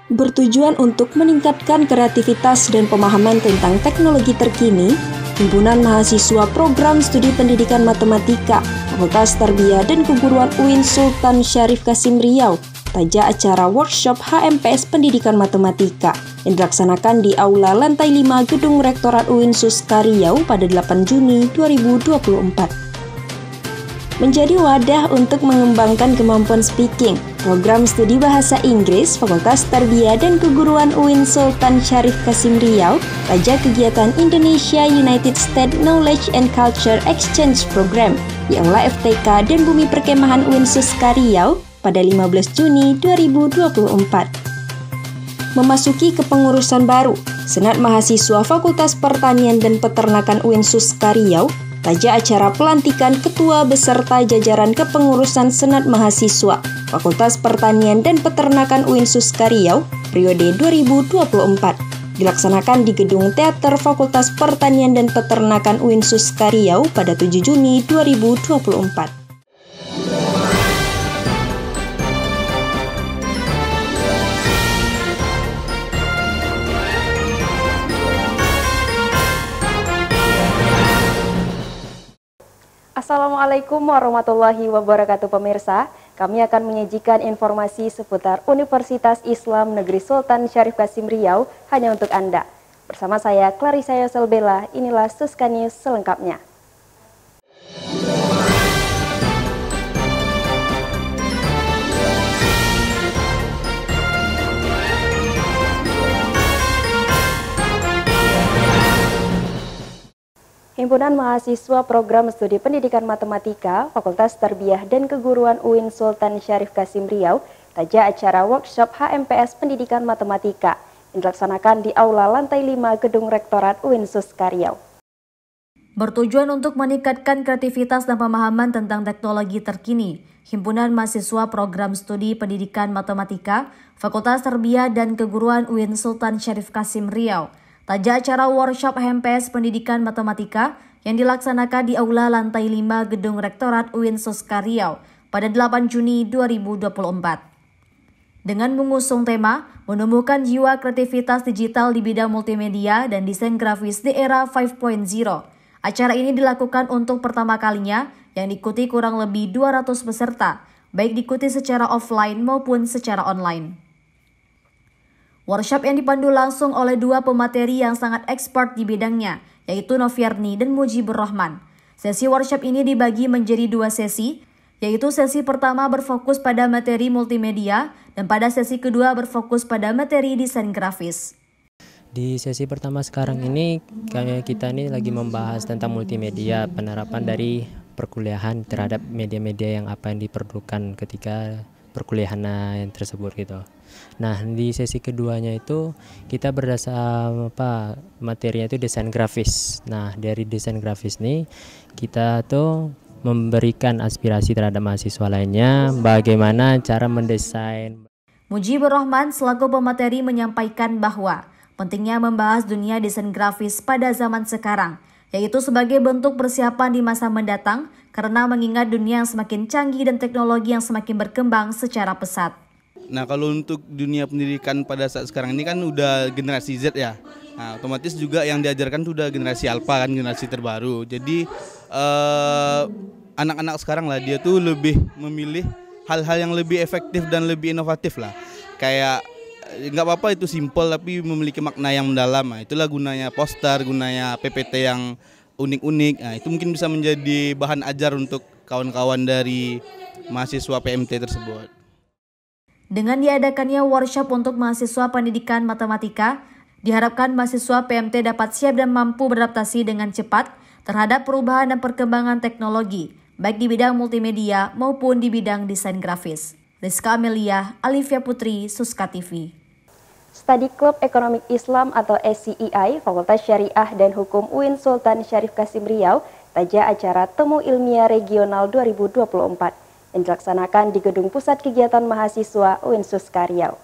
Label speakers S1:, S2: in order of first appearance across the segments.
S1: Bertujuan untuk meningkatkan kreativitas dan pemahaman tentang teknologi terkini, Himpunan Mahasiswa Program Studi Pendidikan Matematika, Fakultas Tarbiyah dan Keguruan UIN Sultan Syarif Qasim Riau, taja acara workshop HMPS Pendidikan Matematika yang dilaksanakan di Aula Lantai 5 Gedung Rektorat UIN Suska Riau pada 8 Juni 2024. Menjadi wadah untuk mengembangkan kemampuan speaking, program studi bahasa Inggris Fakultas Tarbiyah dan Keguruan UIN Sultan Syarif Qasim Riau, taja kegiatan Indonesia United States Knowledge and Culture Exchange Program di Aula FTK dan Bumi Perkemahan UIN Suska Riau pada 15 Juni 2024. Memasuki kepengurusan baru, Senat Mahasiswa Fakultas Pertanian dan Peternakan UIN Suska Riau, taja acara pelantikan ketua beserta jajaran kepengurusan Senat Mahasiswa Fakultas Pertanian dan Peternakan UIN Suska Riau periode 2024 dilaksanakan di Gedung Teater Fakultas Pertanian dan Peternakan UIN Suska Riau pada 7 Juni 2024.
S2: Assalamualaikum warahmatullahi wabarakatuh pemirsa. Kami akan menyajikan informasi seputar Universitas Islam Negeri Sultan Syarif Qasim Riau hanya untuk Anda. Bersama saya Clarissa Yoselbella, inilah Suska News selengkapnya. Himpunan Mahasiswa Program Studi Pendidikan Matematika, Fakultas Tarbiyah dan Keguruan UIN Sultan Syarif Qasim Riau, taja acara workshop HMPS Pendidikan Matematika yang dilaksanakan di Aula Lantai 5 Gedung Rektorat UIN Suska Riau.
S3: Bertujuan untuk meningkatkan kreativitas dan pemahaman tentang teknologi terkini, Himpunan Mahasiswa Program Studi Pendidikan Matematika, Fakultas Tarbiyah dan Keguruan UIN Sultan Syarif Qasim Riau, taja acara workshop HMPS Pendidikan Matematika yang dilaksanakan di Aula Lantai 5 Gedung Rektorat UIN Suska Riau pada 8 Juni 2024. Dengan mengusung tema menumbuhkan jiwa kreativitas digital di bidang multimedia dan desain grafis di era 5.0, acara ini dilakukan untuk pertama kalinya yang diikuti kurang lebih 200 peserta, baik diikuti secara offline maupun secara online. Workshop yang dipandu langsung oleh dua pemateri yang sangat expert di bidangnya, yaitu Noviarni dan Mujibur Rahman. Sesi workshop ini dibagi menjadi dua sesi, yaitu sesi pertama berfokus pada materi multimedia dan pada sesi kedua berfokus pada materi desain grafis.
S4: Di sesi pertama sekarang ini, kita ini lagi membahas tentang multimedia, penerapan dari perkuliahan terhadap media-media yang apa yang diperlukan ketika perkuliahan yang tersebut gitu. Nah, di sesi keduanya itu kita berdasar materinya itu desain grafis. Nah, dari desain grafis nih kita tuh memberikan aspirasi terhadap mahasiswa lainnya bagaimana cara mendesain.
S3: Mujibur Rahman selaku pemateri menyampaikan bahwa pentingnya membahas dunia desain grafis pada zaman sekarang, yaitu sebagai bentuk persiapan di masa mendatang karena mengingat dunia yang semakin canggih dan teknologi yang semakin berkembang secara pesat.
S5: Nah, kalau untuk dunia pendidikan pada saat sekarang ini kan udah generasi Z ya. Nah, otomatis juga yang diajarkan tuh udah generasi alpha kan, generasi terbaru. Jadi anak-anak sekarang lah dia tuh lebih memilih hal-hal yang lebih efektif dan lebih inovatif lah. Kayak nggak apa-apa itu simple tapi memiliki makna yang mendalam. Nah, itulah gunanya poster, gunanya PPT yang unik-unik. Nah, itu mungkin bisa menjadi bahan ajar untuk kawan-kawan dari mahasiswa PMT tersebut.
S3: Dengan diadakannya workshop untuk mahasiswa pendidikan matematika, diharapkan mahasiswa PMT dapat siap dan mampu beradaptasi dengan cepat terhadap perubahan dan perkembangan teknologi, baik di bidang multimedia maupun di bidang desain grafis. Rizka Amelia, Alivia Putri, Suska TV.
S2: Study Club Ekonomi Islam atau SCEI, Fakultas Syariah dan Hukum UIN Sultan Syarif Qasim Riau, taja acara Temu Ilmiah Regional 2024. Yang dilaksanakan di Gedung Pusat Kegiatan Mahasiswa UIN Suska Riau.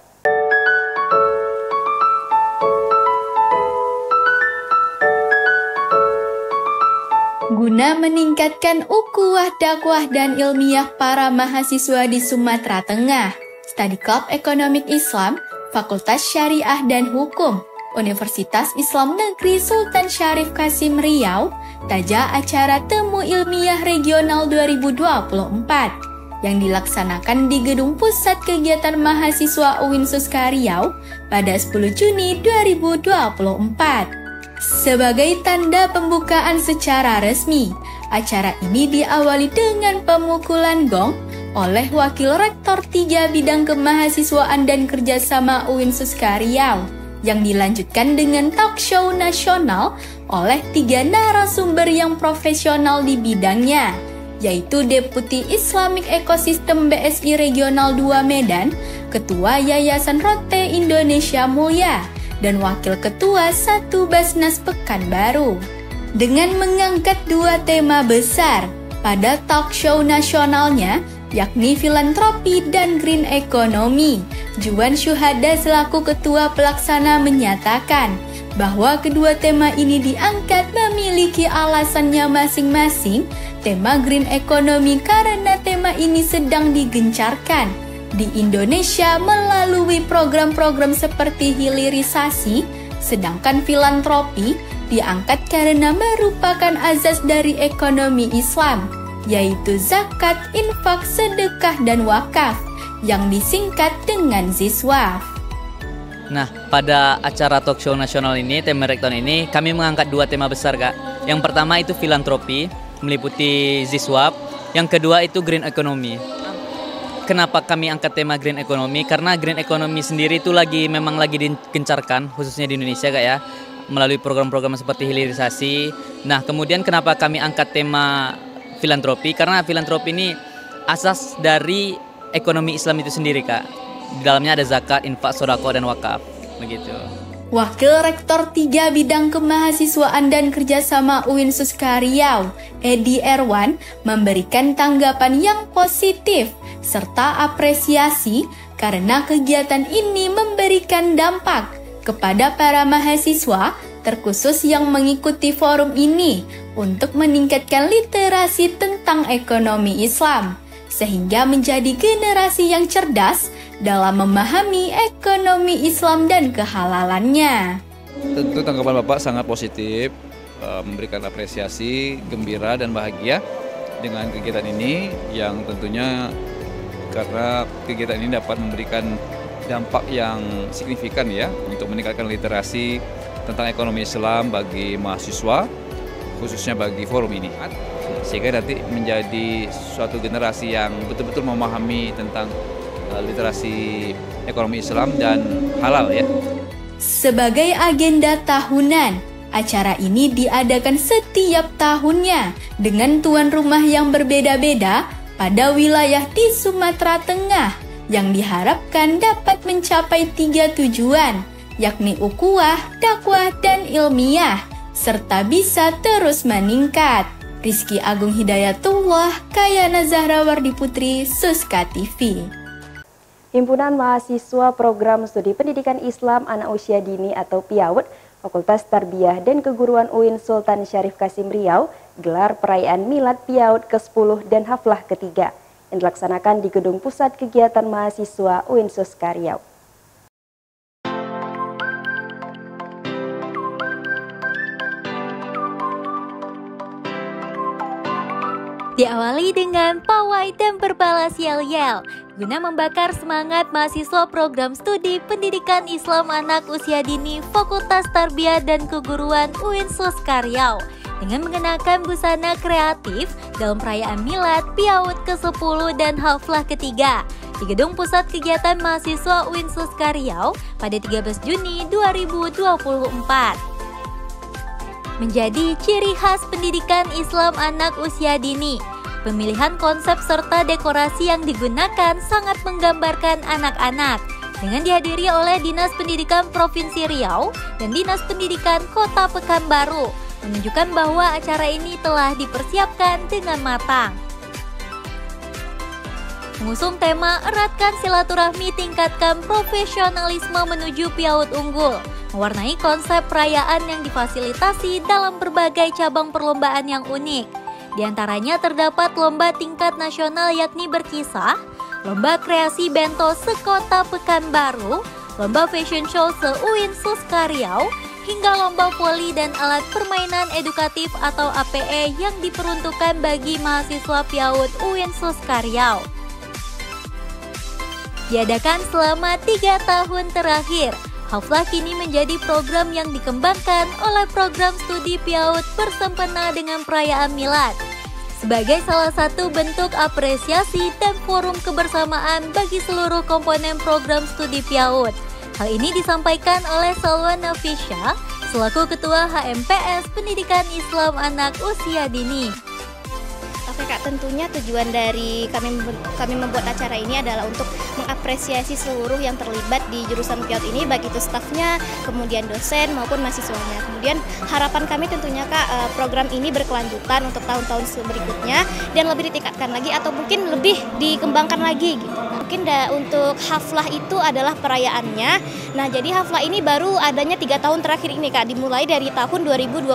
S6: Guna meningkatkan ukhuwah dakwah dan ilmiah para mahasiswa di Sumatera Tengah, Study Club Ekonomi Islam Fakultas Syariah dan Hukum, Universitas Islam Negeri Sultan Syarif Kasim Riau, taja acara Temu Ilmiah Regional 2024 yang dilaksanakan di Gedung Pusat Kegiatan Mahasiswa UIN Suska Riau pada 10 Juni 2024. Sebagai tanda pembukaan secara resmi, acara ini diawali dengan pemukulan gong oleh Wakil Rektor 3 Bidang Kemahasiswaan dan Kerjasama UIN Suska Riau, yang dilanjutkan dengan talk show nasional oleh 3 narasumber yang profesional di bidangnya, yaitu Deputi Islamic Ecosystem BSI Regional 2 Medan, Ketua Yayasan Rote Indonesia Mulia, dan Wakil Ketua 1 Basnas Pekanbaru. Dengan mengangkat 2 tema besar pada talk show nasionalnya, yakni filantropi dan green economy, Juan Syuhada selaku Ketua Pelaksana menyatakan bahwa kedua tema ini diangkat memiliki alasannya masing-masing. Tema green economy karena tema ini sedang digencarkan di Indonesia melalui program-program seperti hilirisasi, sedangkan filantropi diangkat karena merupakan azas dari ekonomi Islam, yaitu zakat, infak, sedekah, dan wakaf, yang disingkat dengan Ziswaf.
S7: Nah, pada acara talk show nasional ini, tema rektor ini, kami mengangkat 2 tema besar, Kak. Yang pertama itu filantropi, meliputi Ziswaf. Yang kedua itu green economy. Kenapa kami angkat tema green economy? Karena green economy sendiri itu memang lagi digencarkan, khususnya di Indonesia, Kak, ya, melalui program-program seperti hilirisasi. Nah, kemudian kenapa kami angkat tema filantropi? Karena filantropi ini asas dari ekonomi Islam itu sendiri, Kak. Di dalamnya ada zakat, infak, sedekah, dan wakaf, begitu.
S6: Wakil Rektor 3 Bidang Kemahasiswaan dan Kerjasama UIN Suska Riau, Edi Erwan, memberikan tanggapan yang positif serta apresiasi karena kegiatan ini memberikan dampak kepada para mahasiswa, terkhusus yang mengikuti forum ini, untuk meningkatkan literasi tentang ekonomi Islam, sehingga menjadi generasi yang cerdas dalam memahami ekonomi Islam dan kehalalannya.
S8: Tentu tanggapan Bapak sangat positif, memberikan apresiasi, gembira dan bahagia dengan kegiatan ini, yang tentunya karena kegiatan ini dapat memberikan dampak yang signifikan ya untuk meningkatkan literasi tentang ekonomi Islam bagi mahasiswa, khususnya bagi forum ini, sehingga nanti menjadi suatu generasi yang betul-betul memahami tentang literasi ekonomi Islam dan halal ya.
S6: Sebagai agenda tahunan, acara ini diadakan setiap tahunnya dengan tuan rumah yang berbeda-beda pada wilayah di Sumatera Tengah, yang diharapkan dapat mencapai 3 tujuan, yakni ukhuwah, dakwah, dan ilmiah, serta bisa terus meningkat. Rizky Agung Hidayatullah, Kayana Zahrawardi Putri, Suska TV.
S2: Himpunan Mahasiswa Program Studi Pendidikan Islam Anak Usia Dini atau PIAUD, Fakultas Tarbiyah dan Keguruan UIN Sultan Syarif Kasim Riau, gelar perayaan Milad PIAUD ke-10 dan Haflah ke-3 yang dilaksanakan di Gedung Pusat Kegiatan Mahasiswa UIN Suska Riau.
S9: Diawali dengan pawai dan berbalas yel-yel guna membakar semangat mahasiswa program studi pendidikan Islam anak usia dini Fakultas Tarbiyah dan Keguruan UIN Suska Riau dengan mengenakan busana kreatif dalam perayaan Milad PIAUD ke-10 dan Haflah ke-3 di Gedung Pusat Kegiatan Mahasiswa UIN Suska Riau pada 13 Juni 2024. Menjadi ciri khas pendidikan Islam anak usia dini, pemilihan konsep serta dekorasi yang digunakan sangat menggambarkan anak-anak, dengan dihadiri oleh Dinas Pendidikan Provinsi Riau dan Dinas Pendidikan Kota Pekanbaru, menunjukkan bahwa acara ini telah dipersiapkan dengan matang. Mengusung tema eratkan silaturahmi, tingkatkan profesionalisme menuju PIAUD unggul, mewarnai konsep perayaan yang difasilitasi dalam berbagai cabang perlombaan yang unik. Di antaranya terdapat lomba tingkat nasional yakni berkisah, lomba kreasi bento sekota Pekanbaru, lomba fashion show se-UIN Suska Riau, hingga lomba voli dan alat permainan edukatif atau APE yang diperuntukkan bagi mahasiswa PIAUD UIN Suska Riau. Diadakan selama 3 tahun terakhir, Haflah kini menjadi program yang dikembangkan oleh program studi PIAUD bersempena dengan perayaan Milad, sebagai salah satu bentuk apresiasi dan forum kebersamaan bagi seluruh komponen program studi PIAUD. Hal ini disampaikan oleh Salwa Nafisha selaku Ketua HMPS Pendidikan Islam Anak Usia Dini.
S10: Oke Kak, tentunya tujuan dari kami membuat acara ini adalah untuk mengapresiasi seluruh yang terlibat di jurusan PIAUD ini, baik itu stafnya, kemudian dosen maupun mahasiswanya. Kemudian harapan kami tentunya Kak, program ini berkelanjutan untuk tahun-tahun berikutnya dan lebih ditingkatkan lagi atau mungkin lebih dikembangkan lagi gitu. Mungkin untuk haflah itu adalah perayaannya. Nah, jadi haflah ini baru adanya 3 tahun terakhir ini Kak, dimulai dari tahun 2022.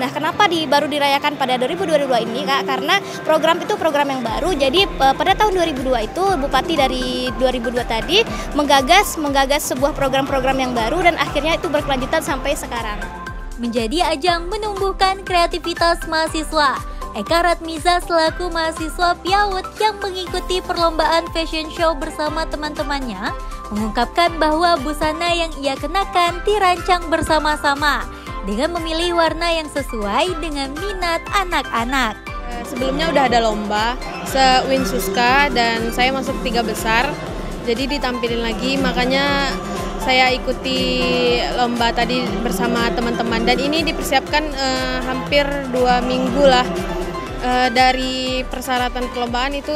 S10: Nah, kenapa baru dirayakan pada 2022 ini Kak? Karena program itu program yang baru. Jadi pada tahun 2002 itu Bupati dari 2002 tadi menggagas sebuah program-program yang baru dan akhirnya itu berkelanjutan sampai sekarang.
S9: Menjadi ajang menumbuhkan kreativitas mahasiswa, Eka Ratmiza selaku mahasiswa PIAUD yang mengikuti perlombaan fashion show bersama teman-temannya mengungkapkan bahwa busana yang ia kenakan dirancang bersama-sama dengan memilih warna yang sesuai dengan minat anak-anak.
S11: Sebelumnya udah ada lomba se-UIN Suska dan saya masuk 3 besar, jadi ditampilin lagi, makanya saya ikuti lomba tadi bersama teman-teman dan ini dipersiapkan hampir 2 minggu lah. Dari persyaratan perlombaan itu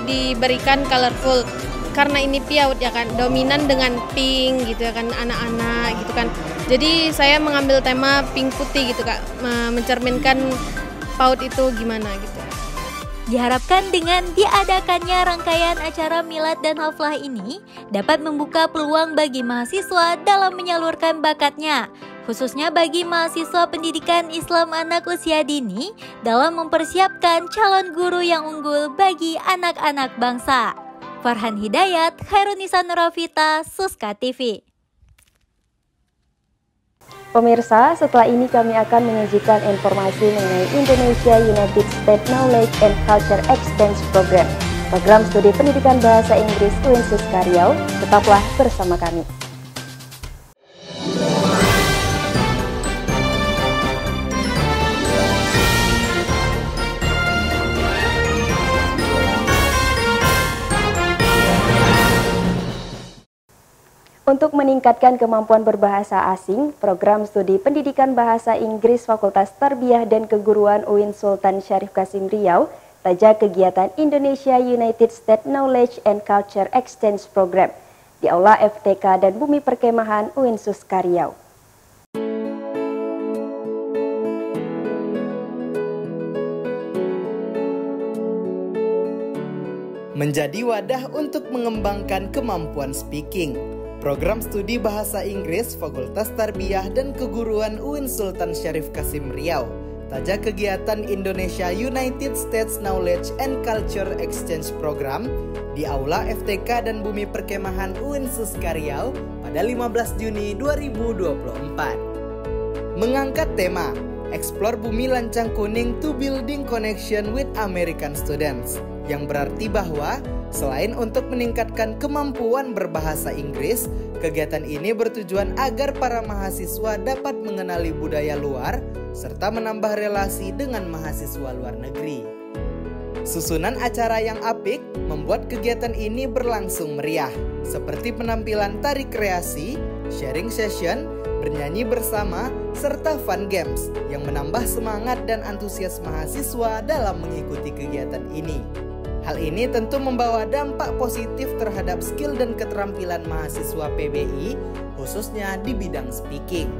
S11: diberikan colorful karena ini PIAUD ya kan, dominan dengan pink gitu ya kan, anak-anak gitu kan. Jadi saya mengambil tema pink putih gitu Kak, mencerminkan PAUD itu gimana gitu.
S9: Diharapkan dengan diadakannya rangkaian acara Milad dan Haflah ini dapat membuka peluang bagi mahasiswa dalam menyalurkan bakatnya, khususnya bagi mahasiswa pendidikan Islam anak usia dini dalam mempersiapkan calon guru yang unggul bagi anak-anak bangsa. Farhan Hidayat, Khairunisa Nurafita, Suska TV.
S2: Pemirsa, setelah ini kami akan menyajikan informasi mengenai Indonesia United States Knowledge and Culture Exchange Program, program studi pendidikan bahasa Inggris UIN Suska Riau. Tetaplah bersama kami. Untuk meningkatkan kemampuan berbahasa asing, program studi pendidikan bahasa Inggris Fakultas Tarbiyah dan Keguruan UIN Sultan Syarif Qasim Riau, taja kegiatan Indonesia United States Knowledge and Culture Exchange Program di Aula FTK dan Bumi Perkemahan UIN Suska Riau.
S12: Menjadi wadah untuk mengembangkan kemampuan speaking. Program studi bahasa Inggris Fakultas Tarbiyah dan Keguruan UIN Sultan Syarif Qasim Riau, taja kegiatan Indonesia United States Knowledge and Culture Exchange Program di Aula FTK dan Bumi Perkemahan UIN Suska Riau pada 15 Juni 2024. Mengangkat tema Explore Bumi Lancang Kuning to Building Connection with American Students, yang berarti bahwa selain untuk meningkatkan kemampuan berbahasa Inggris, kegiatan ini bertujuan agar para mahasiswa dapat mengenali budaya luar serta menambah relasi dengan mahasiswa luar negeri. Susunan acara yang apik membuat kegiatan ini berlangsung meriah, seperti penampilan tari kreasi, sharing session, bernyanyi bersama, serta fun games yang menambah semangat dan antusias mahasiswa dalam mengikuti kegiatan ini. Hal ini tentu membawa dampak positif terhadap skill dan keterampilan mahasiswa PBI, khususnya di bidang speaking.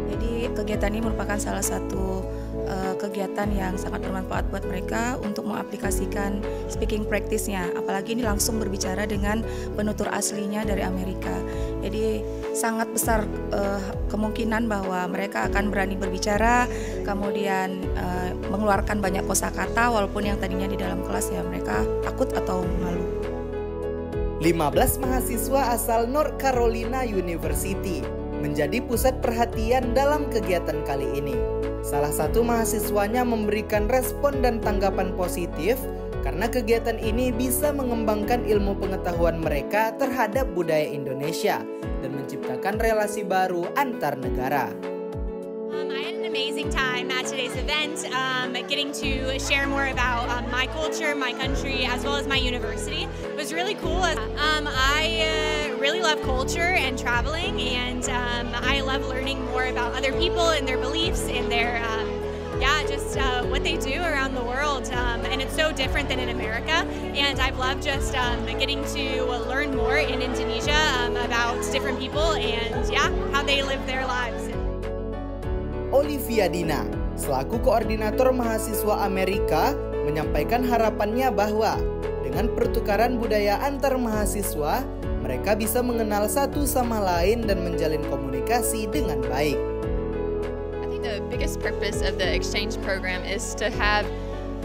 S13: Jadi kegiatan ini merupakan salah satu kegiatan yang sangat bermanfaat buat mereka untuk mengaplikasikan speaking practice-nya. Apalagi ini langsung berbicara dengan penutur aslinya dari Amerika. Jadi sangat besar kemungkinan bahwa mereka akan berani berbicara, kemudian mengeluarkan banyak kosakata walaupun yang tadinya di dalam kelas ya mereka takut atau malu.
S12: 15 mahasiswa asal North Carolina University menjadi pusat perhatian dalam kegiatan kali ini. Salah satu mahasiswanya memberikan respon dan tanggapan positif karena kegiatan ini bisa mengembangkan ilmu pengetahuan mereka terhadap budaya Indonesia dan menciptakan relasi baru antar negara.
S14: I had an amazing time at today's event, getting to share more about my culture, my country, as well as my university. It was really cool. I really love culture and traveling, and I love learning more about other people and their beliefs and their, what they do around the world. And it's so different than in America. And I've loved just getting to learn more in Indonesia about different people and how they live their lives.
S12: Olivia Dina, selaku koordinator mahasiswa Amerika, menyampaikan harapannya bahwa dengan pertukaran budaya antar mahasiswa, mereka bisa mengenal satu sama lain dan menjalin komunikasi dengan baik.
S15: I think the biggest purpose of the exchange program is to have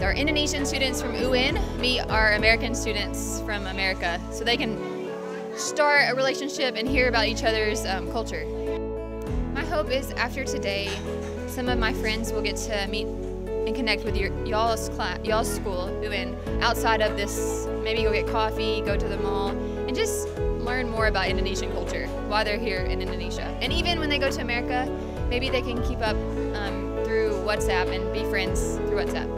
S15: our Indonesian students from UIN meet our American students from America so they can start a relationship and hear about each other's culture. My hope is after today, some of my friends will get to meet and connect with y'all's school, UIN, outside of this, maybe go get coffee, go to the mall, and just learn more about Indonesian culture while they're here in Indonesia. And even when they go to America, maybe they can keep up through WhatsApp and be friends through WhatsApp.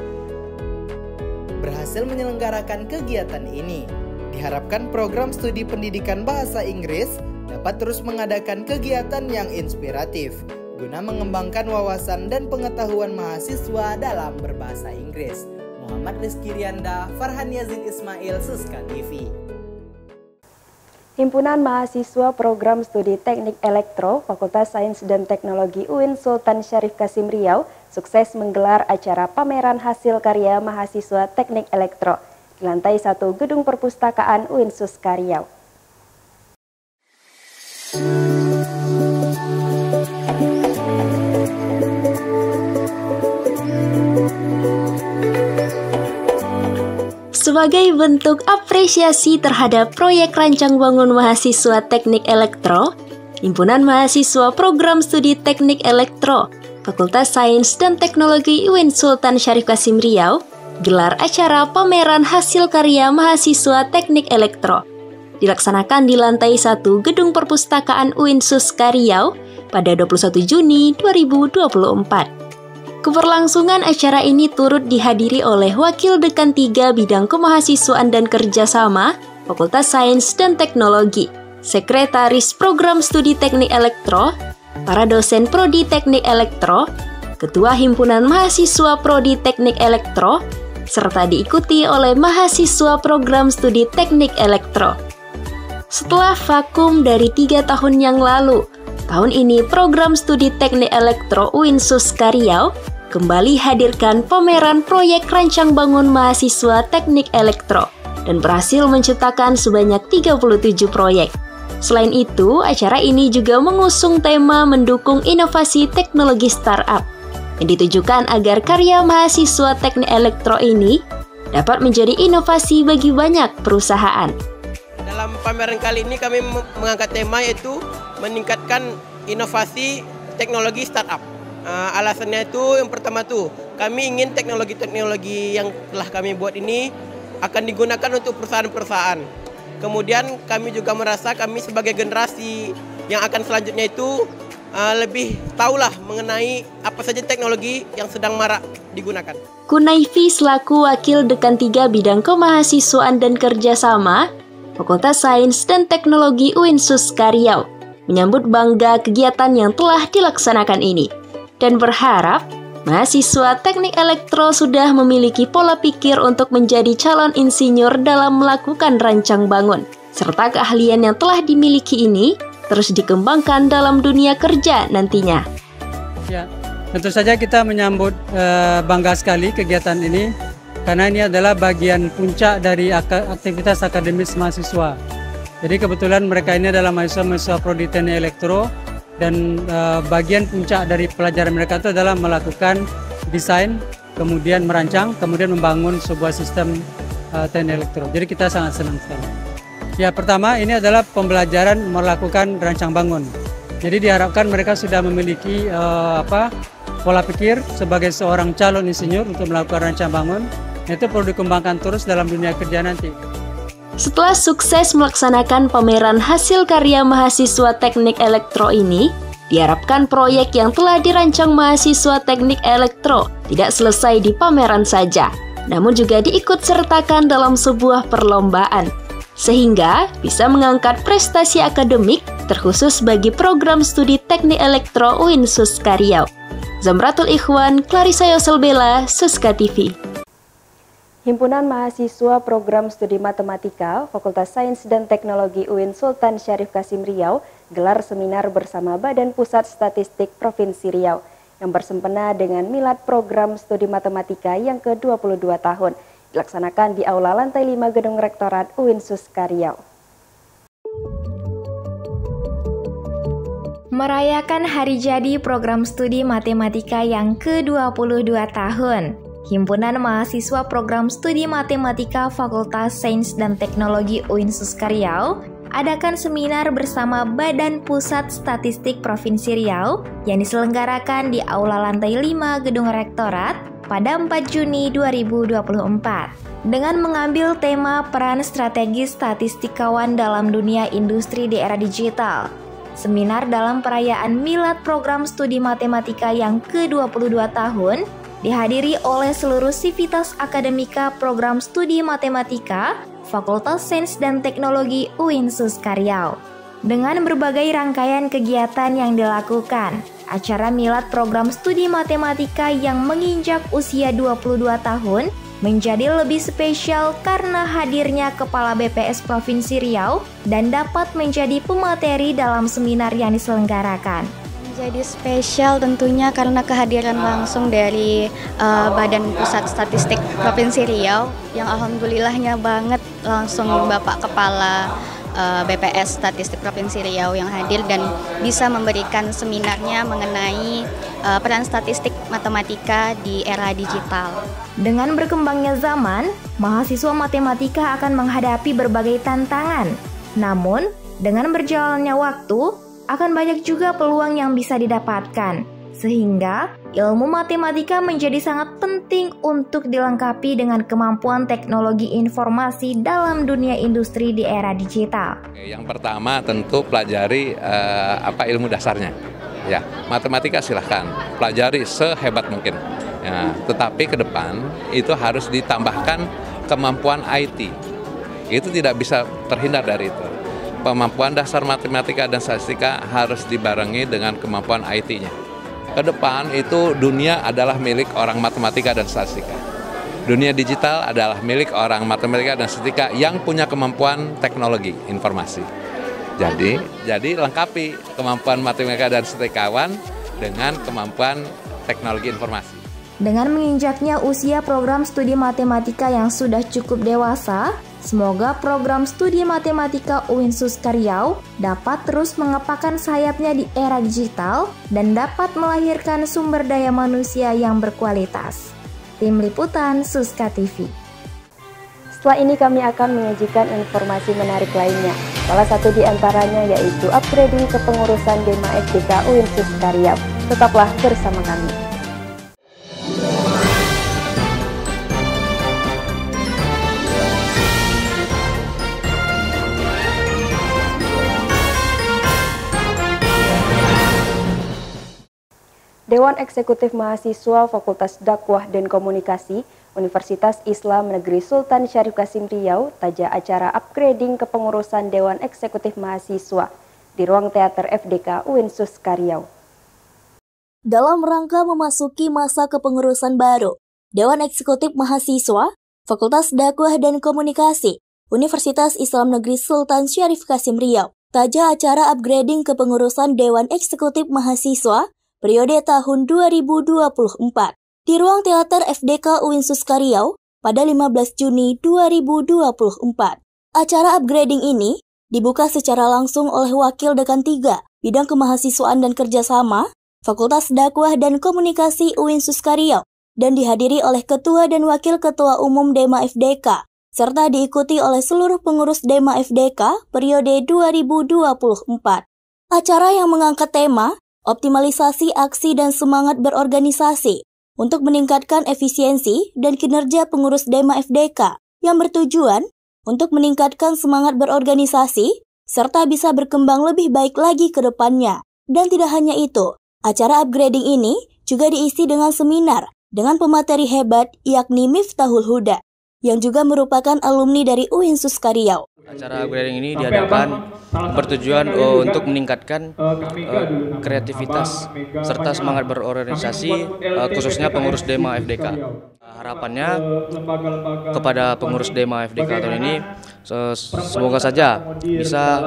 S12: Berhasil menyelenggarakan kegiatan ini, diharapkan program studi pendidikan bahasa Inggris dapat terus mengadakan kegiatan yang inspiratif guna mengembangkan wawasan dan pengetahuan mahasiswa dalam berbahasa Inggris. Muhammad Rizky Rianda, Farhan Yazid Ismail, Suska TV.
S2: Himpunan Mahasiswa Program Studi Teknik Elektro Fakultas Sains dan Teknologi UIN Sultan Syarif Kasim Riau sukses menggelar acara pameran hasil karya mahasiswa Teknik Elektro di lantai 1 Gedung Perpustakaan UIN Suska Riau.
S1: Sebagai bentuk apresiasi terhadap proyek rancang bangun mahasiswa Teknik Elektro, Himpunan Mahasiswa Program Studi Teknik Elektro Fakultas Sains dan Teknologi UIN Sultan Syarif Kasim Riau gelar acara pameran hasil karya mahasiswa Teknik Elektro. Dilaksanakan di lantai 1 Gedung Perpustakaan UIN Suska Riau pada 21 Juni 2024. Keberlangsungan acara ini turut dihadiri oleh Wakil Dekan 3 Bidang Kemahasiswaan dan Kerjasama Fakultas Sains dan Teknologi, Sekretaris Program Studi Teknik Elektro, para dosen Prodi Teknik Elektro, Ketua Himpunan Mahasiswa Prodi Teknik Elektro, serta diikuti oleh mahasiswa Program Studi Teknik Elektro. Setelah vakum dari 3 tahun yang lalu, tahun ini Program Studi Teknik Elektro UIN Suska Riau kembali hadirkan pameran proyek rancang bangun mahasiswa Teknik Elektro dan berhasil menciptakan sebanyak 37 proyek. Selain itu, acara ini juga mengusung tema mendukung inovasi teknologi startup yang ditujukan agar karya mahasiswa Teknik Elektro ini dapat menjadi inovasi bagi banyak perusahaan.
S16: Dalam pameran kali ini kami mengangkat tema yaitu meningkatkan inovasi teknologi startup. Alasannya itu yang pertama tuh kami ingin teknologi-teknologi yang telah kami buat ini akan digunakan untuk perusahaan-perusahaan. Kemudian kami juga merasa kami sebagai generasi yang akan selanjutnya itu lebih tahulah mengenai apa saja teknologi yang sedang marak digunakan.
S1: Kunaifi selaku Wakil Dekan 3 Bidang Kemahasiswaan dan Kerjasama Fakultas Sains dan Teknologi UIN Suska Riau menyambut bangga kegiatan yang telah dilaksanakan ini dan berharap mahasiswa Teknik Elektro sudah memiliki pola pikir untuk menjadi calon insinyur dalam melakukan rancang bangun, serta keahlian yang telah dimiliki ini terus dikembangkan dalam dunia kerja nantinya.
S17: Ya, tentu saja kita menyambut bangga sekali kegiatan ini, karena ini adalah bagian puncak dari aktivitas akademis mahasiswa. Jadi kebetulan mereka ini adalah mahasiswa Prodi Teknik Elektro, dan bagian puncak dari pelajaran mereka itu adalah melakukan desain, kemudian merancang, kemudian membangun sebuah sistem teknik elektro. Jadi kita sangat senang sekali. Ya, pertama ini adalah pembelajaran melakukan rancang bangun. Jadi diharapkan mereka sudah memiliki pola pikir sebagai seorang calon insinyur untuk melakukan rancang bangun. Itu perlu dikembangkan terus dalam dunia kerja nanti.
S1: Setelah sukses melaksanakan pameran hasil karya mahasiswa teknik elektro ini, diharapkan proyek yang telah dirancang mahasiswa teknik elektro tidak selesai di pameran saja, namun juga diikutsertakan dalam sebuah perlombaan, sehingga bisa mengangkat prestasi akademik terkhusus bagi program studi teknik elektro UIN Suska Riau. Zamratul Ikhwan, Clarissa Yoselbela, Suska TV.
S2: Himpunan Mahasiswa Program Studi Matematika Fakultas Sains dan Teknologi UIN Sultan Syarif Kasim Riau gelar seminar bersama Badan Pusat Statistik Provinsi Riau yang bersempena dengan milad program studi matematika yang ke-22 tahun dilaksanakan di Aula Lantai 5 Gedung Rektorat UIN Suska Riau.
S18: Merayakan hari jadi program studi matematika yang ke-22 tahun, Himpunan Mahasiswa Program Studi Matematika Fakultas Sains dan Teknologi UIN Suska Riau adakan seminar bersama Badan Pusat Statistik Provinsi Riau yang diselenggarakan di Aula Lantai 5 Gedung Rektorat pada 4 Juni 2024 dengan mengambil tema peran strategi statistikawan dalam dunia industri di era digital. Seminar dalam perayaan milad program studi matematika yang ke-22 tahun dihadiri oleh seluruh sivitas akademika program studi matematika Fakultas Sains dan Teknologi UIN Suska Riau. Dengan berbagai rangkaian kegiatan yang dilakukan, acara milad program studi matematika yang menginjak usia 22 tahun menjadi lebih spesial karena hadirnya Kepala BPS Provinsi Riau dan dapat menjadi pemateri dalam seminar yang diselenggarakan.
S19: Jadi spesial tentunya karena kehadiran langsung dari Badan Pusat Statistik Provinsi Riau yang alhamdulillahnya banget langsung Bapak Kepala BPS Statistik Provinsi Riau yang hadir dan bisa memberikan seminarnya mengenai peran statistik matematika di era digital.
S18: Dengan berkembangnya zaman, mahasiswa matematika akan menghadapi berbagai tantangan. Namun, dengan berjalannya waktu, akan banyak juga peluang yang bisa didapatkan, sehingga ilmu matematika menjadi sangat penting untuk dilengkapi dengan kemampuan teknologi informasi dalam dunia industri di era digital.
S20: Yang pertama tentu pelajari ilmu dasarnya. Ya, matematika silahkan pelajari sehebat mungkin. Ya, tetapi ke depan itu harus ditambahkan kemampuan IT. Itu tidak bisa terhindar dari itu. Kemampuan dasar matematika dan statistika harus dibarengi dengan kemampuan IT-nya. Ke depan itu dunia adalah milik orang matematika dan statistika. Dunia digital adalah milik orang matematika dan statistika yang punya kemampuan teknologi informasi. Jadi lengkapi kemampuan matematika dan statistikawan dengan kemampuan teknologi informasi.
S18: Dengan menginjaknya usia program studi matematika yang sudah cukup dewasa, semoga program studi matematika UIN Suska Riau dapat terus mengepakkan sayapnya di era digital dan dapat melahirkan sumber daya manusia yang berkualitas. Tim Liputan Suska TV.
S2: Setelah ini kami akan menyajikan informasi menarik lainnya. Salah satu di antaranya yaitu upgrading kepengurusan Dema FDK UIN Suska Riau. Tetaplah bersama kami. Dewan Eksekutif Mahasiswa Fakultas Dakwah dan Komunikasi Universitas Islam Negeri Sultan Syarif Kasim Riau taja acara upgrading kepengurusan Dewan Eksekutif Mahasiswa di ruang teater FDK UIN Suska Riau.
S21: Dalam rangka memasuki masa kepengurusan baru, Dewan Eksekutif Mahasiswa Fakultas Dakwah dan Komunikasi Universitas Islam Negeri Sultan Syarif Kasim Riau taja acara upgrading kepengurusan Dewan Eksekutif Mahasiswa periode tahun 2024 di ruang teater FDK UIN Suska Riau pada 15 Juni 2024. Acara upgrading ini dibuka secara langsung oleh Wakil Dekan 3 Bidang Kemahasiswaan dan Kerjasama Fakultas Dakwah dan Komunikasi UIN Suska Riau dan dihadiri oleh Ketua dan Wakil Ketua Umum Dema FDK serta diikuti oleh seluruh pengurus DEMA FDK periode 2024. Acara yang mengangkat tema optimalisasi aksi dan semangat berorganisasi untuk meningkatkan efisiensi dan kinerja pengurus DEMA FDK yang bertujuan untuk meningkatkan semangat berorganisasi serta bisa berkembang lebih baik lagi ke depannya. Dan tidak hanya itu, acara upgrading ini juga diisi dengan seminar dengan pemateri hebat yakni Miftahul Huda yang juga merupakan alumni dari UIN Suska Riau.
S4: Acara upgrading ini diadakan bertujuan untuk meningkatkan kreativitas serta semangat berorganisasi khususnya pengurus DEMA FDK. Harapannya kepada pengurus DEMA FDK tahun ini semoga saja bisa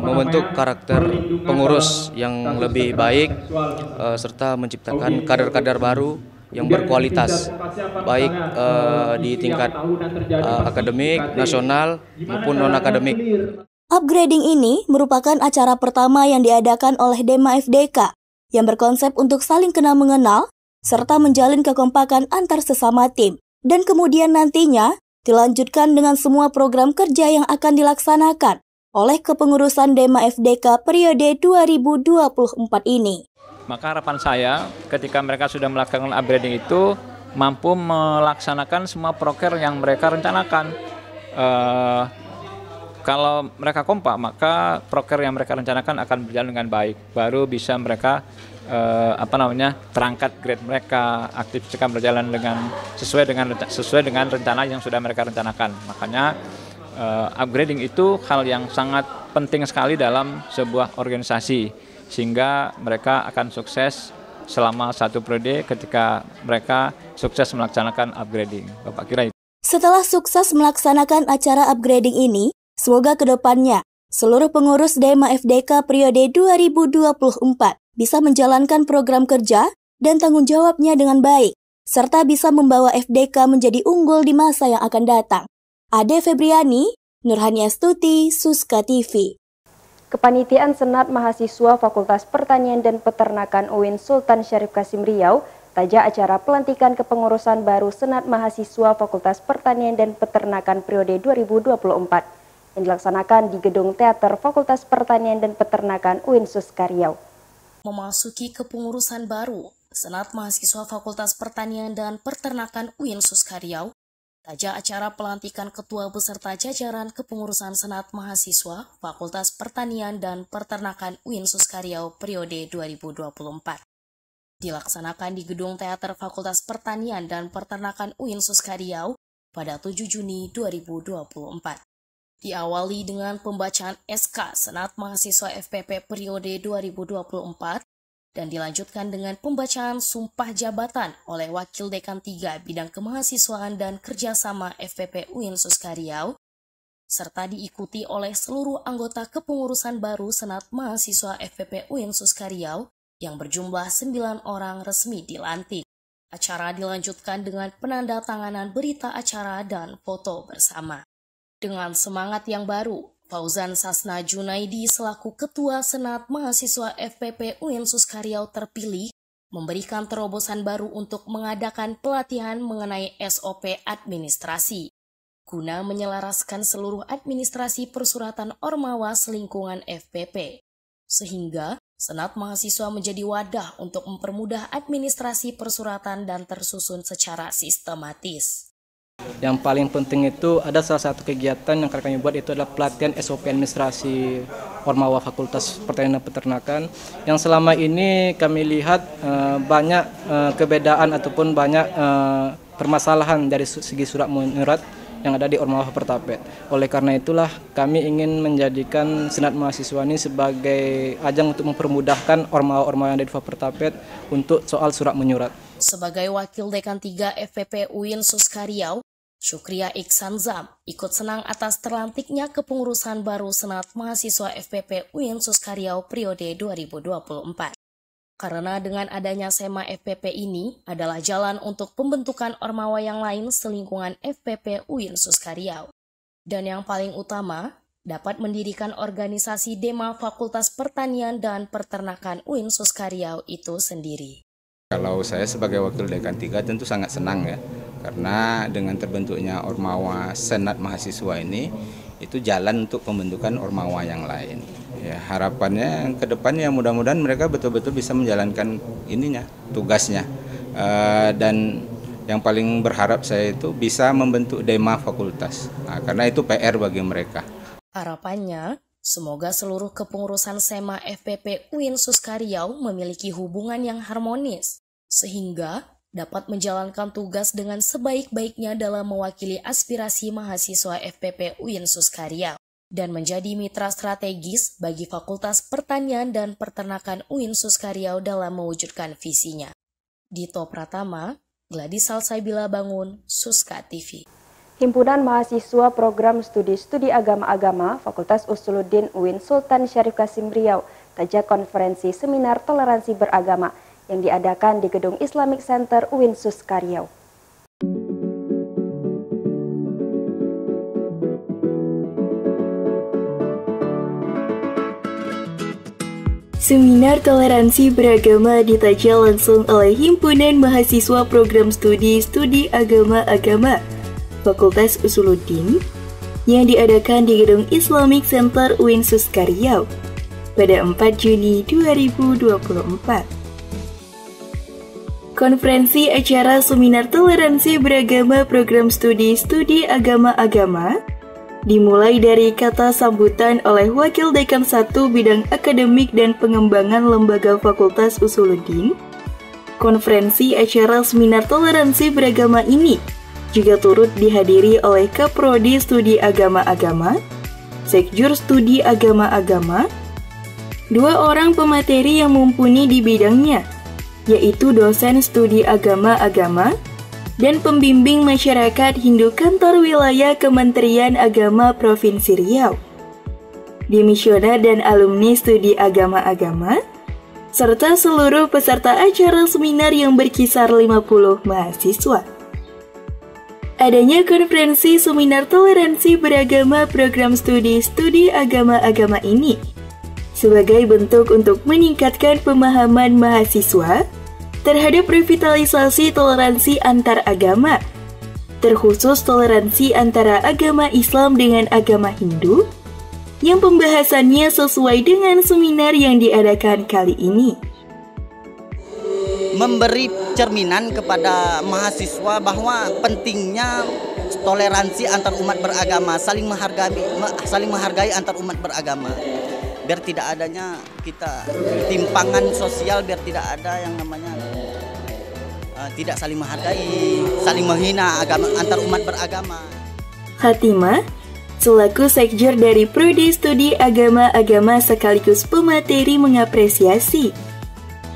S4: membentuk karakter pengurus yang lebih baik serta menciptakan kader-kader baru yang berkualitas baik di tingkat akademik, nasional maupun non-akademik.
S21: Upgrading ini merupakan acara pertama yang diadakan oleh DEMA FDK yang berkonsep untuk saling kenal-mengenal serta menjalin kekompakan antar sesama tim. Dan kemudian nantinya dilanjutkan dengan semua program kerja yang akan dilaksanakan oleh kepengurusan DEMA FDK periode 2024 ini.
S22: Maka harapan saya ketika mereka sudah melakukan upgrading itu mampu melaksanakan semua proker yang mereka rencanakan. Kalau mereka kompak maka proker yang mereka rencanakan akan berjalan dengan baik. Baru bisa mereka terangkat grade mereka, aktivitas berjalan dengan sesuai dengan rencana yang sudah mereka rencanakan. Makanya upgrading itu hal yang sangat penting sekali dalam sebuah organisasi. Sehingga mereka akan sukses selama satu periode ketika mereka sukses melaksanakan upgrading. Bapak kira itu.
S21: Setelah sukses melaksanakan acara upgrading ini, semoga ke depannya seluruh pengurus DEMA FDK periode 2024 bisa menjalankan program kerja dan tanggung jawabnya dengan baik, serta bisa membawa FDK menjadi unggul di masa yang akan datang. Ade Febriani, Nurhani Astuti, Suska TV.
S2: Kepanitiaan Senat Mahasiswa Fakultas Pertanian dan Peternakan UIN Sultan Syarif Kasim Riau taja acara pelantikan kepengurusan baru Senat Mahasiswa Fakultas Pertanian dan Peternakan periode 2024 yang dilaksanakan di Gedung Teater Fakultas Pertanian dan Peternakan UIN Suska Riau.
S23: Memasuki kepengurusan baru Senat Mahasiswa Fakultas Pertanian dan Peternakan UIN Suska Riau, taja acara pelantikan ketua beserta jajaran kepengurusan Senat Mahasiswa Fakultas Pertanian dan Peternakan UIN Suska Riau periode 2024. Dilaksanakan di Gedung Teater Fakultas Pertanian dan Peternakan UIN Suska Riau pada 7 Juni 2024. Diawali dengan pembacaan SK Senat Mahasiswa FPP periode 2024 dan dilanjutkan dengan pembacaan Sumpah Jabatan oleh Wakil Dekan 3 Bidang Kemahasiswaan dan Kerjasama FPP UIN Suska Riau, serta diikuti oleh seluruh anggota kepengurusan baru Senat Mahasiswa FPP UIN Suska Riau yang berjumlah 9 orang resmi dilantik. Acara dilanjutkan dengan penandatanganan berita acara dan foto bersama. Dengan semangat yang baru, Fauzan Sasna Junaidi selaku Ketua Senat Mahasiswa FPP UIN Suska Riau terpilih memberikan terobosan baru untuk mengadakan pelatihan mengenai SOP administrasi guna menyelaraskan seluruh administrasi persuratan Ormawas lingkungan FPP, sehingga Senat Mahasiswa menjadi wadah untuk mempermudah administrasi persuratan dan tersusun secara sistematis.
S24: Yang paling penting itu ada salah satu kegiatan yang kami buat itu adalah pelatihan SOP administrasi Ormawa Fakultas Pertanian dan Peternakan yang selama ini kami lihat banyak kebedaan ataupun banyak permasalahan dari segi surat menyurat yang ada di Ormawa Pertapet. Oleh karena itulah kami ingin menjadikan Senat Mahasiswa ini sebagai ajang untuk mempermudahkan Ormawa-Ormawa yang ada di Pertapet untuk soal surat menyurat.
S23: Sebagai Wakil Dekan 3 FPP UIN Suska Riau, Syukria Iksan Zam ikut senang atas terlantiknya kepengurusan baru Senat Mahasiswa FPP UIN Suska Riau periode 2024. Karena dengan adanya SEMA FPP ini adalah jalan untuk pembentukan ormawa yang lain selingkungan FPP UIN Suska Riau. Dan yang paling utama, dapat mendirikan organisasi DEMA Fakultas Pertanian dan Peternakan UIN Suska Riau itu sendiri.
S25: Kalau saya sebagai Wakil Dekan 3 tentu sangat senang ya,
S3: Karena dengan terbentuknya Ormawa Senat Mahasiswa ini itu jalan untuk pembentukan Ormawa yang lain. Ya, harapannya ke depannya mudah-mudahan mereka betul-betul bisa menjalankan tugasnya. Dan yang paling berharap saya itu bisa membentuk Dema fakultas. Nah, karena itu PR bagi mereka.
S23: Harapannya, semoga seluruh kepengurusan SEMA FPP UIN Suska Riau memiliki hubungan yang harmonis, sehingga dapat menjalankan tugas dengan sebaik-baiknya dalam mewakili aspirasi mahasiswa FPP UIN Suska Riau dan menjadi mitra strategis bagi Fakultas Pertanian dan Peternakan UIN Suska Riau dalam mewujudkan visinya. Dito Pratama, Gladys Salsabila Bangun, Suska TV.
S2: Himpunan Mahasiswa Program Studi Agama-Agama Fakultas Usuluddin UIN Sultan Syarif Qasim Riau tajak konferensi seminar toleransi beragama yang diadakan di Gedung Islamic Center UIN Suska Riau.
S1: Seminar toleransi beragama ditajak langsung oleh Himpunan Mahasiswa Program Studi Agama-Agama Fakultas Usuluddin yang diadakan di Gedung Islamic Center UIN Suska Riau pada 4 Juni 2024. Konferensi acara Seminar Toleransi Beragama Program Studi Agama-Agama dimulai dari kata sambutan oleh Wakil Dekan 1 Bidang Akademik dan Pengembangan Lembaga Fakultas Usuluddin. Konferensi acara Seminar Toleransi Beragama ini juga turut dihadiri oleh Kaprodi Studi Agama-Agama, Sekjur Studi Agama-Agama, 2 orang pemateri yang mumpuni di bidangnya, yaitu dosen studi agama-agama dan pembimbing masyarakat Hindu Kantor Wilayah Kementerian Agama Provinsi Riau, dimisioner dan alumni studi agama-agama, serta seluruh peserta acara seminar yang berkisar 50 mahasiswa. Adanya konferensi seminar toleransi beragama program studi agama-agama ini sebagai bentuk untuk meningkatkan pemahaman mahasiswa terhadap revitalisasi toleransi antar agama, terkhusus toleransi antara agama Islam dengan agama Hindu, yang pembahasannya sesuai dengan seminar yang diadakan kali ini.
S5: Memberi cerminan kepada mahasiswa bahwa pentingnya toleransi antar umat beragama, saling menghargai antar umat beragama. Biar tidak adanya kita timpangan sosial, biar tidak ada yang namanya tidak saling menghargai, saling menghina agama antar umat beragama.
S1: Hatimah, selaku sekjur dari Prodi Studi Agama-Agama sekaligus pemateri mengapresiasi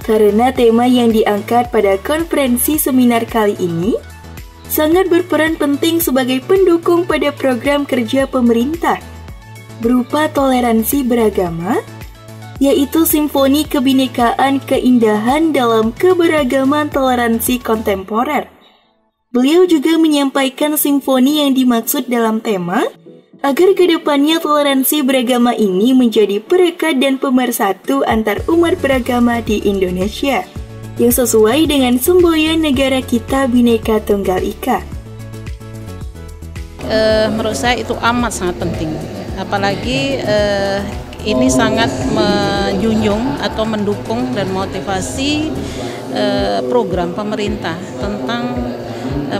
S1: karena tema yang diangkat pada konferensi seminar kali ini sangat berperan penting sebagai pendukung pada program kerja pemerintah berupa toleransi beragama, yaitu Simfoni Kebinekaan Keindahan dalam Keberagaman Toleransi Kontemporer. Beliau juga menyampaikan simfoni yang dimaksud dalam tema agar kedepannya toleransi beragama ini menjadi perekat dan pemersatu antar umat beragama di Indonesia, yang sesuai dengan semboyan negara kita Bhinneka Tunggal Ika.
S7: Menurut saya itu amat sangat penting. Apalagi ini sangat menjunjung atau mendukung dan motivasi program pemerintah tentang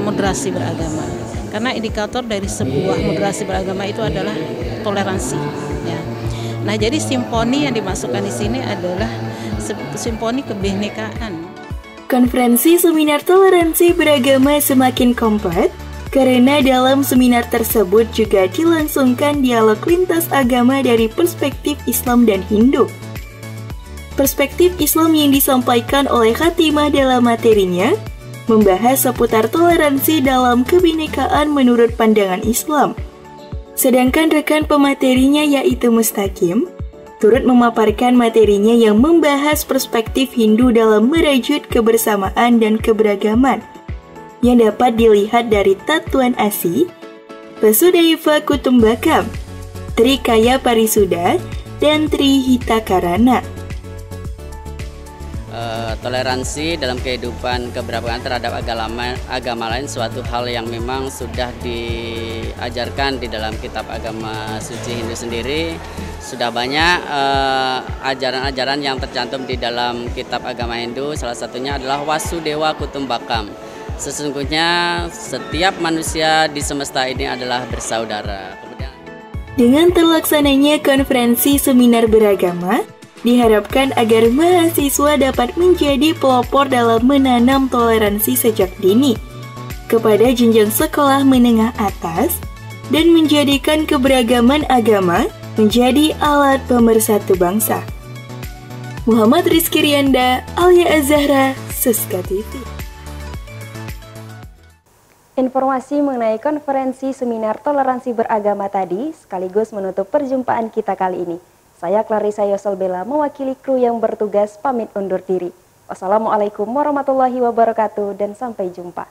S7: moderasi beragama. Karena indikator dari sebuah moderasi beragama itu adalah toleransi. Ya. Nah, jadi simfoni yang dimasukkan di sini adalah simfoni kebinekaan.
S1: Konferensi seminar toleransi beragama semakin kompleks karena dalam seminar tersebut juga dilangsungkan dialog lintas agama dari perspektif Islam dan Hindu. Perspektif Islam yang disampaikan oleh Khatimah dalam materinya membahas seputar toleransi dalam kebinekaan menurut pandangan Islam. Sedangkan rekan pematerinya yaitu Mustaqim turut memaparkan materinya yang membahas perspektif Hindu dalam merajut kebersamaan dan keberagaman yang dapat dilihat dari Tatuan Asi, Vasudhaiva Kutumbakam, Trikaya Parisuddha, dan Trihitakarana.
S5: toleransi dalam kehidupan keberagaman terhadap agama lain suatu hal yang memang sudah diajarkan di dalam kitab agama suci Hindu sendiri. Sudah banyak ajaran-ajaran yang tercantum di dalam kitab agama Hindu, salah satunya adalah Wasudewa Kutumbakam. Sesungguhnya setiap manusia di semesta ini adalah bersaudara.
S21: Dengan terlaksananya konferensi seminar beragama, diharapkan agar mahasiswa dapat menjadi pelopor dalam menanam toleransi sejak dini kepada jenjang sekolah menengah atas dan menjadikan keberagaman agama menjadi alat pemersatu bangsa. Muhammad Rizky Rianda, Alia Azahra, Siska TV.
S2: Informasi mengenai konferensi seminar toleransi beragama tadi sekaligus menutup perjumpaan kita kali ini. Saya Clarissa Yoselbella mewakili kru yang bertugas pamit undur diri. Wassalamualaikum warahmatullahi wabarakatuh dan sampai jumpa.